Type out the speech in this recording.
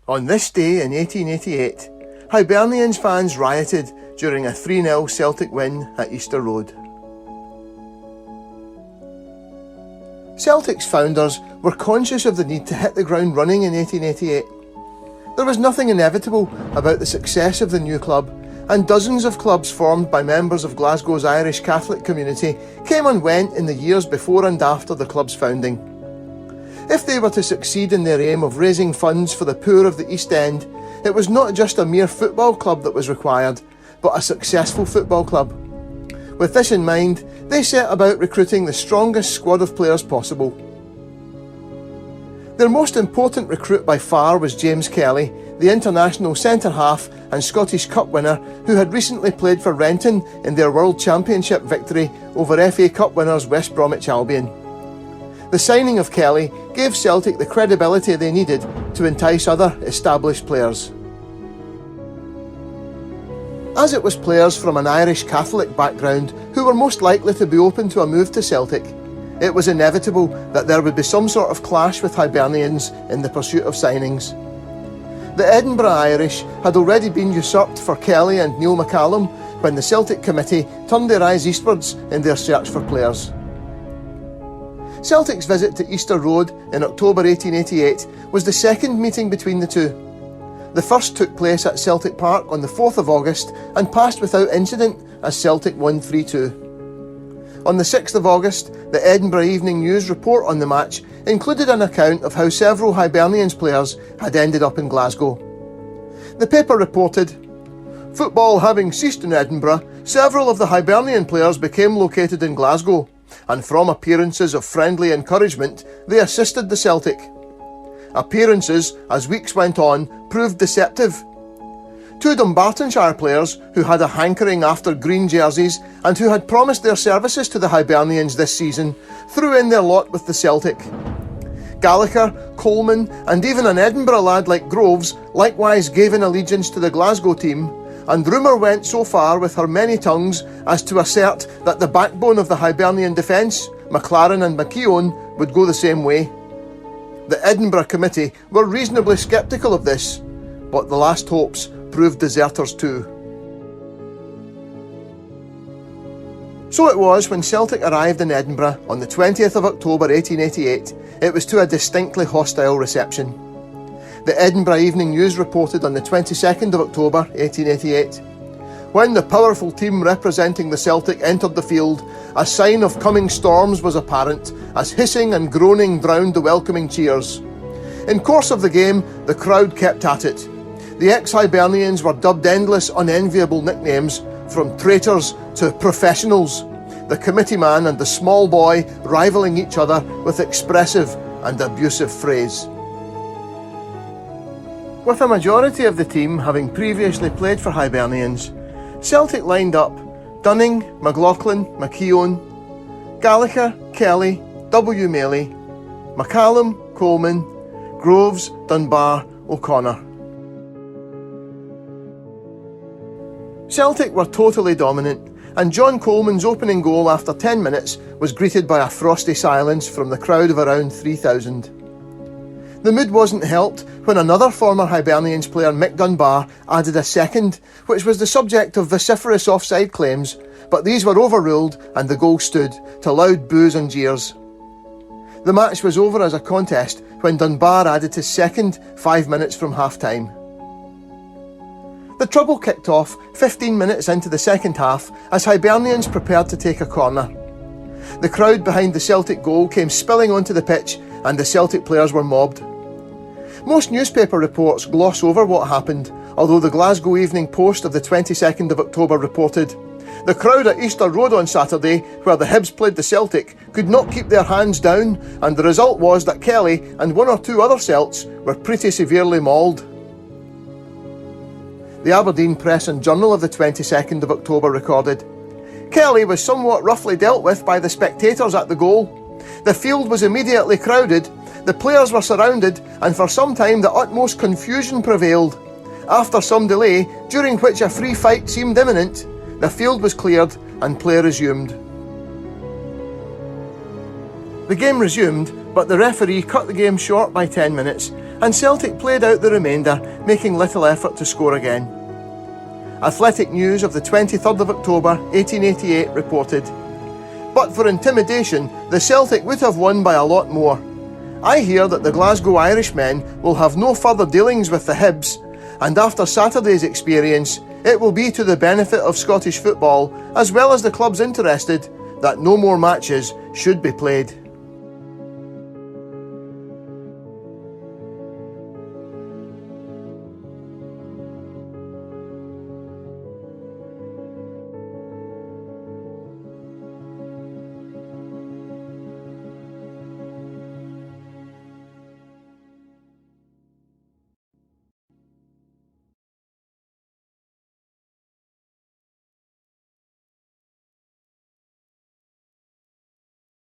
On this day in 1888, Hibernians fans rioted during a 3-0 Celtic win at Easter Road. Celtic's founders were conscious of the need to hit the ground running in 1888. There was nothing inevitable about the success of the new club, and dozens of clubs formed by members of Glasgow's Irish Catholic community came and went in the years before and after the club's founding. If they were to succeed in their aim of raising funds for the poor of the East End, it was not just a mere football club that was required, but a successful football club. With this in mind, they set about recruiting the strongest squad of players possible. Their most important recruit by far was James Kelly, the international centre-half and Scottish Cup winner who had recently played for Renton in their World Championship victory over FA Cup winners West Bromwich Albion. The signing of Kelly gave Celtic the credibility they needed to entice other established players. As it was players from an Irish Catholic background who were most likely to be open to a move to Celtic, it was inevitable that there would be some sort of clash with Hibernians in the pursuit of signings. The Edinburgh Irish had already been usurped for Kelly and Neil McCallum when the Celtic committee turned their eyes eastwards in their search for players. Celtic's visit to Easter Road in October 1888 was the second meeting between the two. The first took place at Celtic Park on the 4th of August and passed without incident as Celtic won 3-2. On the 6th of August, the Edinburgh Evening News report on the match included an account of how several Hibernians players had ended up in Glasgow. The paper reported, "Football having ceased in Edinburgh, several of the Hibernian players became located in Glasgow, and from appearances of friendly encouragement, they assisted the Celtic. Appearances, as weeks went on, proved deceptive. Two Dumbartonshire players who had a hankering after green jerseys and who had promised their services to the Hibernians this season threw in their lot with the Celtic. Gallagher, Coleman and even an Edinburgh lad like Groves likewise gave in allegiance to the Glasgow team, and rumour went so far with her many tongues as to assert that the backbone of the Hibernian defence, McLaren and McKeown, would go the same way. The Edinburgh committee were reasonably sceptical of this, but the last hopes proved deserters too." So it was when Celtic arrived in Edinburgh on the 20th of October 1888, it was to a distinctly hostile reception. The Edinburgh Evening News reported on the 22nd of October 1888, "When the powerful team representing the Celtic entered the field, a sign of coming storms was apparent, as hissing and groaning drowned the welcoming cheers. In course of the game, the crowd kept at it. The ex-Hibernians were dubbed endless unenviable nicknames, from traitors to professionals, the committee man and the small boy rivalling each other with expressive and abusive phrase." With a majority of the team having previously played for Hibernians, Celtic lined up Dunning, McLaughlin, McKeown, Gallagher, Kelly, W. Maley, McCallum, Coleman, Groves, Dunbar, O'Connor. Celtic were totally dominant, and John Coleman's opening goal after 10 minutes was greeted by a frosty silence from the crowd of around 3,000. The mood wasn't helped when another former Hibernians player, Mick Dunbar, added a second, which was the subject of vociferous offside claims, but these were overruled and the goal stood, to loud boos and jeers. The match was over as a contest when Dunbar added his second 5 minutes from half-time. The trouble kicked off 15 minutes into the second half as Hibernians prepared to take a corner. The crowd behind the Celtic goal came spilling onto the pitch and the Celtic players were mobbed. Most newspaper reports gloss over what happened, although the Glasgow Evening Post of the 22nd of October reported, "The crowd at Easter Road on Saturday, where the Hibs played the Celtic, could not keep their hands down, and the result was that Kelly and one or two other Celts were pretty severely mauled." The Aberdeen Press and Journal of the 22nd of October recorded, "Kelly was somewhat roughly dealt with by the spectators at the goal. The field was immediately crowded, the players were surrounded, and for some time the utmost confusion prevailed. After some delay, during which a free fight seemed imminent, the field was cleared and play resumed." The game resumed, but the referee cut the game short by 10 minutes and Celtic played out the remainder, making little effort to score again. Athletic News of the 23rd of October 1888 reported, "But for intimidation, the Celtic would have won by a lot more. I hear that the Glasgow Irishmen will have no further dealings with the Hibs, and after Saturday's experience, it will be to the benefit of Scottish football, as well as the clubs interested, that no more matches should be played."